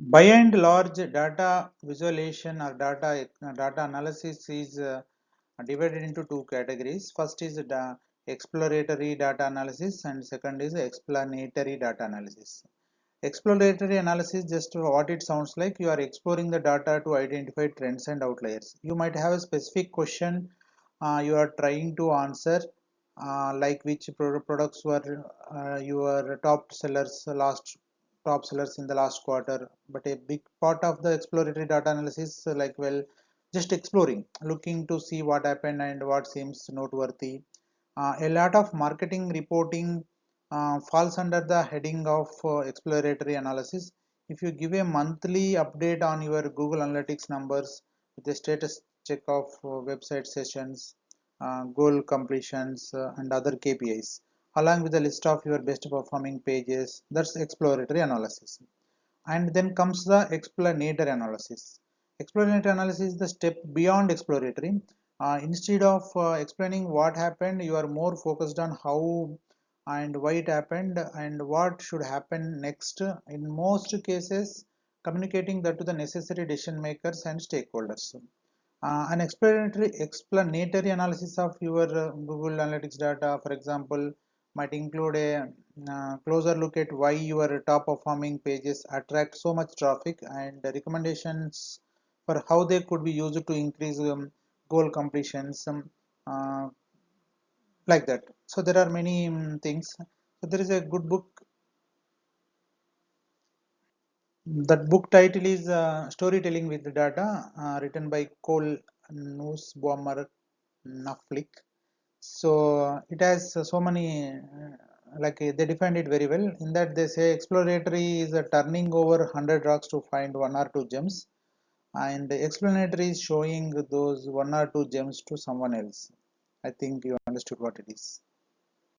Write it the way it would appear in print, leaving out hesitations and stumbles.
By and large, data visualization or data analysis is divided into two categories. First is the exploratory data analysis, and second is explanatory data analysis. Exploratory analysis, just what it sounds like, you are exploring the data to identify trends and outliers. You might have a specific question you are trying to answer, like which products were your top sellers in the last quarter. But a big part of the exploratory data analysis, like, well, just exploring, looking to see what happened and what seems noteworthy. A lot of marketing reporting falls under the heading of exploratory analysis. If you give a monthly update on your Google Analytics numbers with a status check of website sessions, goal completions, and other KPIs, along with a list of your best performing pages, that's exploratory analysis. And then comes the explanatory analysis. Explanatory analysis is the step beyond exploratory. Instead of explaining what happened, you are more focused on how and why it happened and what should happen next. In most cases, communicating that to the necessary decision makers and stakeholders. An explanatory analysis of your Google Analytics data, for example, might include a closer look at why your top performing pages attract so much traffic and recommendations for how they could be used to increase goal completions, uh, like that. So there are many things. So there is a good book. That book title is Storytelling with Data, written by Cole Nussbaumer Knopfler. So it has so many, they defined it very well. In that they say exploratory is turning over 100 rocks to find one or two gems, and explanatory is showing those one or two gems to someone else. I think you understood what it is.